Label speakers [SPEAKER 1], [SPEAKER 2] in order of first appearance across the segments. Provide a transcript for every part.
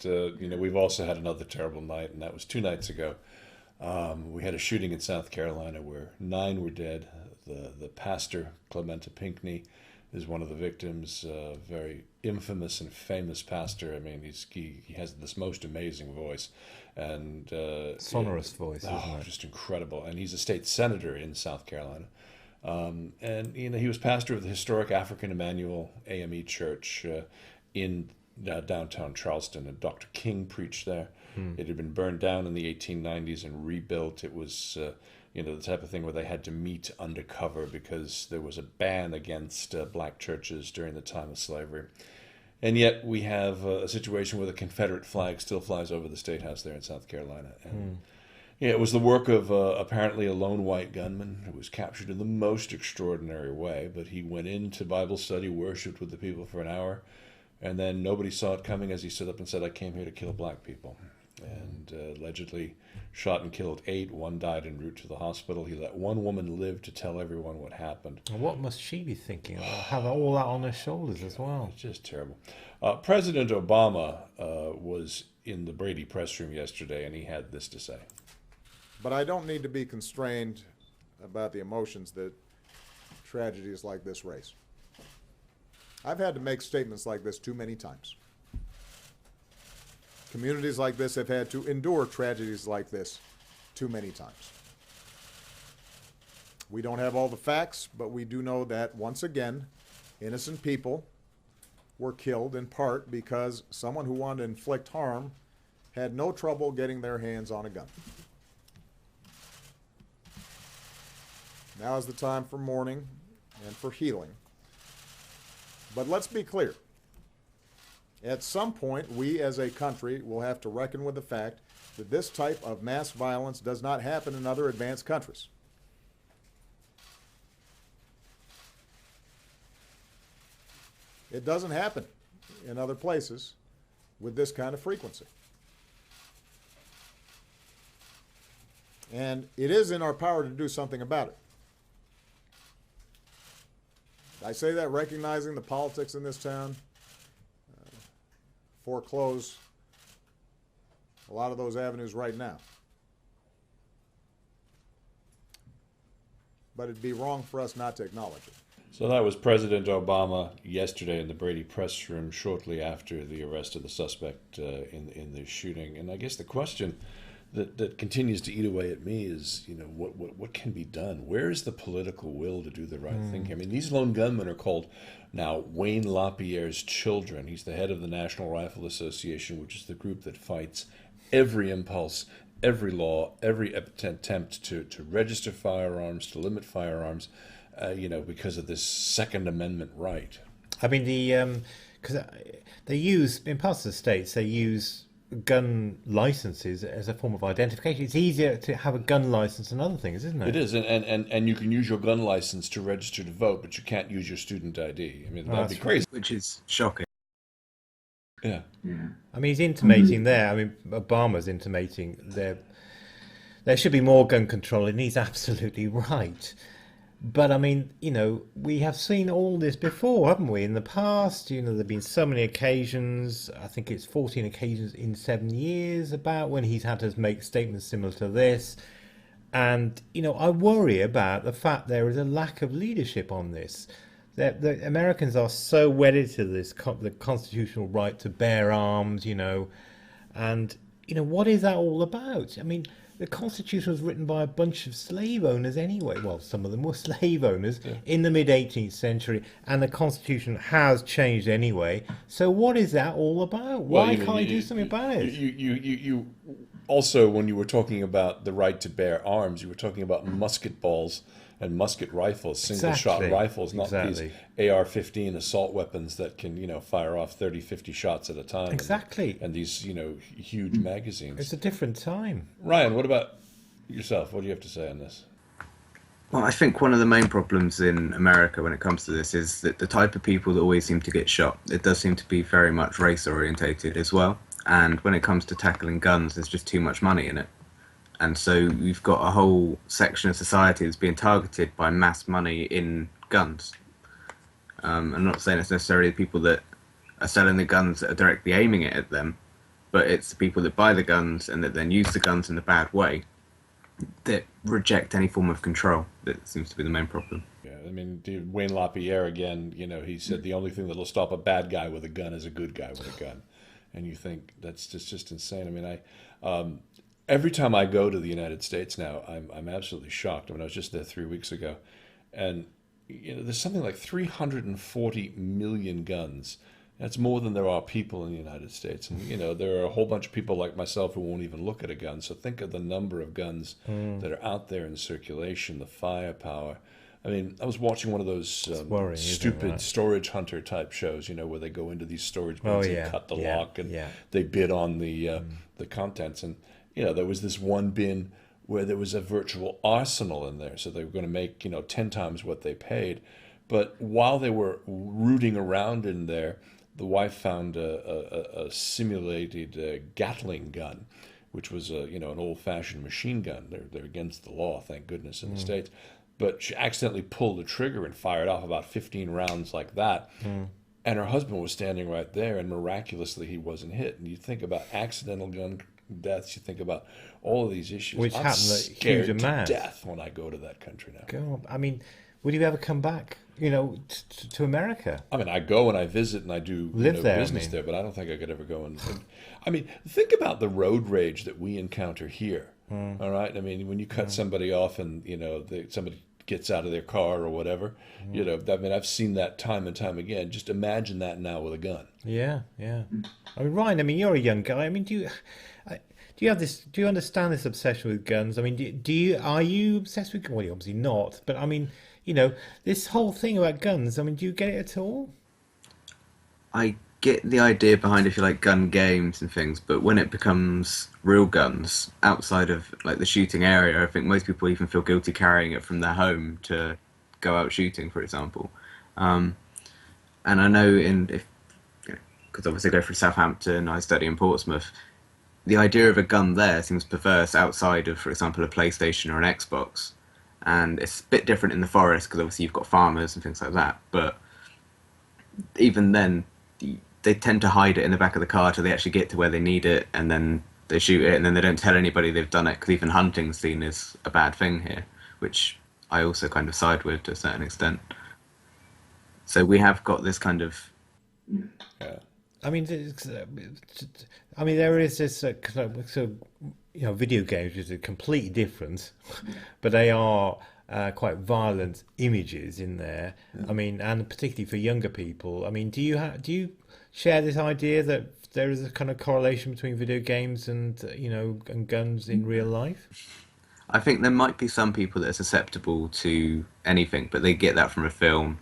[SPEAKER 1] we've also had another terrible night, and that was 2 nights ago. We had a shooting in South Carolina where 9 were dead. The pastor, Clementa Pinckney, is one of the victims. Very infamous and famous pastor. I mean, he has this most amazing voice, and
[SPEAKER 2] sonorous voice, isn't it?
[SPEAKER 1] just incredible. And he's a state senator in South Carolina. And he was pastor of the historic African Emmanuel AME Church in downtown Charleston, and Dr. King preached there. It had been burned down in the 1890s and rebuilt. It was the type of thing where they had to meet undercover because there was a ban against black churches during the time of slavery. And yet we have a situation where the Confederate flag still flies over the State House there in South Carolina. And yeah, it was the work of apparently a lone white gunman who was captured in the most extraordinary way. But he went into Bible study, worshipped with the people for an hour, and then nobody saw it coming as he stood up and said, "I came here to kill black people." And allegedly shot and killed 8. 1 died en route to the hospital. He let 1 woman live to tell everyone what happened.
[SPEAKER 2] And what must she be thinking? Have all that on her shoulders as well.
[SPEAKER 1] It's just terrible. President Obama was in the Brady press room yesterday, and he had this to say.
[SPEAKER 3] But I don't need to be constrained about the emotions that tragedies like this raise. I've had to make statements like this too many times. Communities like this have had to endure tragedies like this too many times. We don't have all the facts, but we do know that, once again, innocent people were killed in part because someone who wanted to inflict harm had no trouble getting their hands on a gun. Now is the time for mourning and for healing. But let's be clear. At some point, we as a country will have to reckon with the fact that this type of mass violence does not happen in other advanced countries. It doesn't happen in other places with this kind of frequency. And it is in our power to do something about it. I say that recognizing the politics in this town foreclose a lot of those avenues right now. But it'd be wrong for us not to acknowledge it.
[SPEAKER 1] So that was President Obama yesterday in the Brady press room shortly after the arrest of the suspect in the shooting. And I guess the question that continues to eat away at me is, what can be done? Where is the political will to do the right thing here? I mean, these lone gunmen are called now Wayne LaPierre's children. He's the head of the National Rifle Association, which is the group that fights every impulse, every law, every attempt to register firearms, to limit firearms, because of this Second Amendment right.
[SPEAKER 2] I mean, because they use, in parts of the states, they use gun licenses as a form of identification. It's easier to have a gun license than other things, isn't it?
[SPEAKER 1] It is, and you can use your gun license to register to vote, but you can't use your student ID. I mean, that'd be crazy.
[SPEAKER 4] Which is shocking.
[SPEAKER 1] Yeah.
[SPEAKER 2] I mean, he's intimating there. I mean, Obama's intimating there should be more gun control, and he's absolutely right. But I mean, we have seen all this before, haven't we? In the past, there have been so many occasions, I think it's 14 occasions in 7 years, about when he's had to make statements similar to this. And, I worry about the fact there is a lack of leadership on this. The Americans are so wedded to this, the constitutional right to bear arms, and, what is that all about? I mean, the Constitution was written by a bunch of slave owners anyway. Well, some of them were slave owners in the mid-18th century, and the Constitution has changed anyway. So what is that all about? Why can't you do something about it?
[SPEAKER 1] You also, when you were talking about the right to bear arms, you were talking about musket balls and musket rifles, single-shot rifles, not these AR-15 assault weapons that can, fire off 30, 50 shots at a time.
[SPEAKER 2] Exactly.
[SPEAKER 1] And these, huge magazines.
[SPEAKER 2] It's a different time.
[SPEAKER 1] Ryan, what about yourself? What do you have to say on this?
[SPEAKER 4] Well, I think one of the main problems in America when it comes to this is that the type of people that always seem to get shot, it does seem to be very much race-orientated as well. And when it comes to tackling guns, there's just too much money in it. And so you've got a whole section of society that's being targeted by mass money in guns. I'm not saying it's necessarily the people that are selling the guns that are directly aiming it at them, but it's the people that buy the guns and that then use the guns in a bad way that reject any form of control. That seems to be the main problem.
[SPEAKER 1] Yeah, I mean, Wayne LaPierre again, he said the only thing that'll stop a bad guy with a gun is a good guy with a gun. And you think that's just insane. I mean, every time I go to the United States now, I'm absolutely shocked. I mean, I was just there 3 weeks ago, and there's something like 340 million guns. That's more than there are people in the United States. And, there are a whole bunch of people like myself who won't even look at a gun. So think of the number of guns that are out there in circulation, the firepower. I mean, I was watching one of those
[SPEAKER 2] worrying,
[SPEAKER 1] stupid storage hunter type shows, where they go into these storage bins and cut the lock and they bid on the contents. And, there was this one bin where there was a virtual arsenal in there. So they were going to make, 10 times what they paid. But while they were rooting around in there, the wife found a simulated Gatling gun, which was an old-fashioned machine gun. They're against the law, thank goodness, in the States. But she accidentally pulled the trigger and fired off about 15 rounds like that. And her husband was standing right there, and miraculously he wasn't hit. And you think about accidental gun deaths, you think about all of these issues.
[SPEAKER 2] Which
[SPEAKER 1] I'm
[SPEAKER 2] happen at huge
[SPEAKER 1] scared to
[SPEAKER 2] amounts.
[SPEAKER 1] death when I go to that country now.
[SPEAKER 2] God, I mean, would you ever come back, to America?
[SPEAKER 1] I mean, I go and I visit and I do
[SPEAKER 2] Live there,
[SPEAKER 1] business there, but I don't think I could ever go and. I mean, think about the road rage that we encounter here. All right, I mean, when you cut somebody off and somebody gets out of their car or whatever, I mean, I've seen that time and time again. Just imagine that now with a gun.
[SPEAKER 2] Yeah. I mean, Ryan, you're a young guy. I mean, do you have this? Do you understand this obsession with guns? I mean, are you obsessed with? Well, you're obviously not. But I mean, this whole thing about guns. I mean, do you get it at all?
[SPEAKER 4] I get the idea behind, if you like, gun games and things, but when it becomes real guns outside of like the shooting area, I think most people even feel guilty carrying it from their home to go out shooting, for example. And I know because obviously I go through Southampton, I study in Portsmouth. The idea of a gun there seems perverse outside of, for example, a PlayStation or an Xbox. And it's a bit different in the forest because obviously you've got farmers and things like that. But even then, they tend to hide it in the back of the car till they actually get to where they need it, and then they shoot it, and then they don't tell anybody they've done it, because even hunting's seen as a bad thing here, which I also kind of side with to a certain extent. So we have got this kind of...
[SPEAKER 1] Yeah.
[SPEAKER 2] I mean, there is this video games which are completely different, but they are quite violent images in there. I mean, and particularly for younger people. I mean, do you share this idea that there is a kind of correlation between video games and and guns in real life?
[SPEAKER 4] I think there might be some people that are susceptible to anything, but they get that from a film,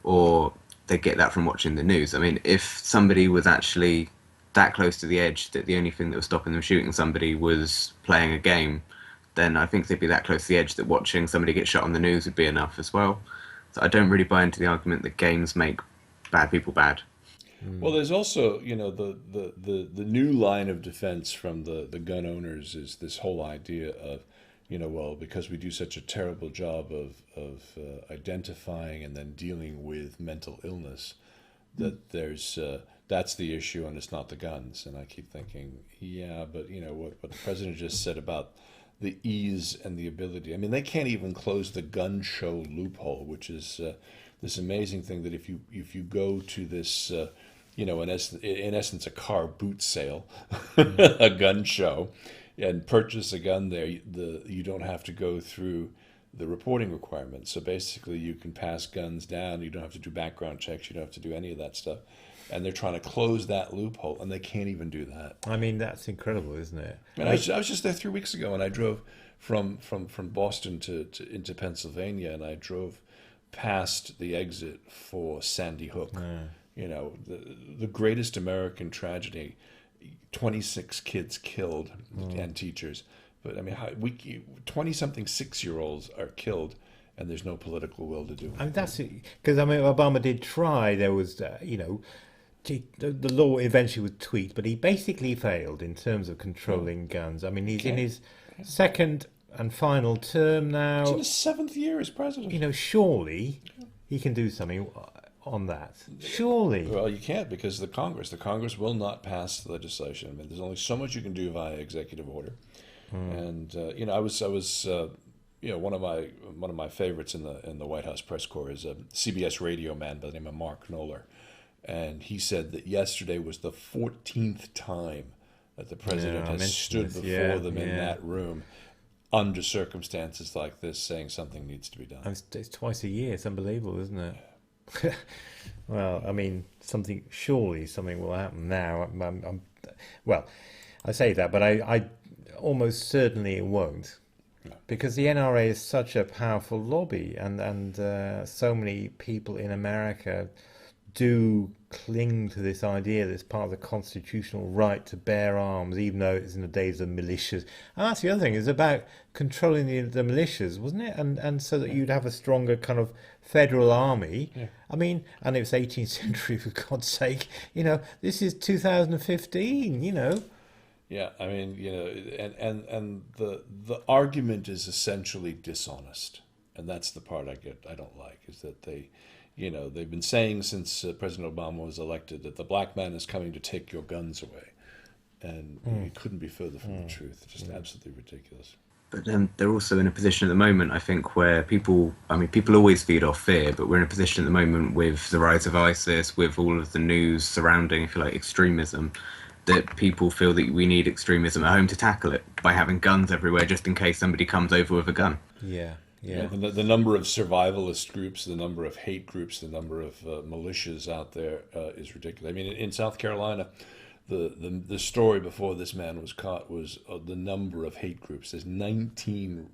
[SPEAKER 4] or they get that from watching the news. I mean, if somebody was actually that close to the edge that the only thing that was stopping them shooting somebody was playing a game, then I think they'd be that close to the edge that watching somebody get shot on the news would be enough as well. So I don't really buy into the argument that games make bad people bad.
[SPEAKER 1] Well, there's also, the new line of defense from the gun owners is this whole idea of, because we do such a terrible job of identifying and then dealing with mental illness, that that's the issue and it's not the guns. And I keep thinking, yeah, but what the president just said about the ease and the ability. I mean, they can't even close the gun show loophole, which is this amazing thing that if you go to this, in essence, a car boot sale, a gun show, and purchase a gun there, you don't have to go through the reporting requirements. So basically, you can pass guns down. You don't have to do background checks. You don't have to do any of that stuff. And they're trying to close that loophole, and they can't even do that.
[SPEAKER 2] I mean, that's incredible, isn't it?
[SPEAKER 1] And I was just there 3 weeks ago, and I drove from Boston into Pennsylvania, and I drove past the exit for Sandy Hook. The greatest American tragedy. 26 kids killed and teachers. But I mean, 20-something 6-year-olds are killed, and there's no political will to do it.
[SPEAKER 2] I mean, that's it. Because Obama did try. There was, the law eventually was tweaked, but he basically failed in terms of controlling guns. I mean, he's in his second and final term now.
[SPEAKER 1] He's in his 7th year as president.
[SPEAKER 2] Surely he can do something. on that? Surely.
[SPEAKER 1] Well, you can't because the Congress will not pass the legislation. I mean, there's only so much you can do via executive order. And I was one of my favorites in the White House press corps is a CBS radio man by the name of Mark Knoller, and he said that yesterday was the 14th time that the president has stood before them in that room under circumstances like this, saying something needs to be done.
[SPEAKER 2] It's twice a year. It's unbelievable, isn't it? Well, I mean, surely something will happen now. Well, I say that, but I almost certainly it won't.
[SPEAKER 1] No.
[SPEAKER 2] Because the NRA is such a powerful lobby, and so many people in America do cling to this idea that it's part of the constitutional right to bear arms, even though it's in the days of militias. And that's the other thing, it's about controlling the militias, wasn't it? And so that you'd have a stronger kind of federal army. Yeah. I mean, and it was 18th century, for God's sake. This is 2015,
[SPEAKER 1] Yeah, I mean, and the argument is essentially dishonest, and that's the part I don't like, is that they've been saying since President Obama was elected that the black man is coming to take your guns away, and it couldn't be further from the truth. Just absolutely ridiculous.
[SPEAKER 4] But they're also in a position at the moment, I think, where people always feed off fear, but we're in a position at the moment with the rise of ISIS, with all of the news surrounding, if you like, extremism, that people feel that we need extremism at home to tackle it by having guns everywhere just in case somebody comes over with a gun.
[SPEAKER 2] Yeah.
[SPEAKER 1] The number of survivalist groups, the number of hate groups, the number of militias out there is ridiculous. I mean, in South Carolina, the story before this man was caught was the number of hate groups. There's 19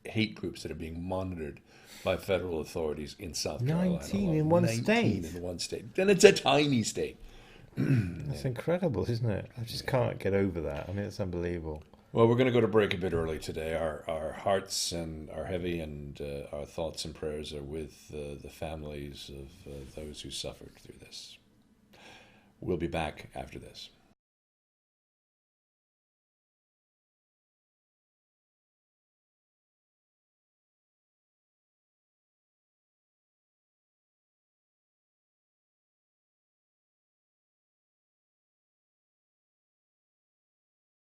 [SPEAKER 1] hate groups that are being monitored by federal authorities in South Carolina.
[SPEAKER 2] 19 in one state?
[SPEAKER 1] 19 in one state. And it's a tiny state.
[SPEAKER 2] That's incredible, isn't it? I just can't get over that. I mean, it's unbelievable.
[SPEAKER 1] Well, we're going to go to break a bit early today. Our hearts are heavy, and our thoughts and prayers are with the families of those who suffered through this. We'll be back after this.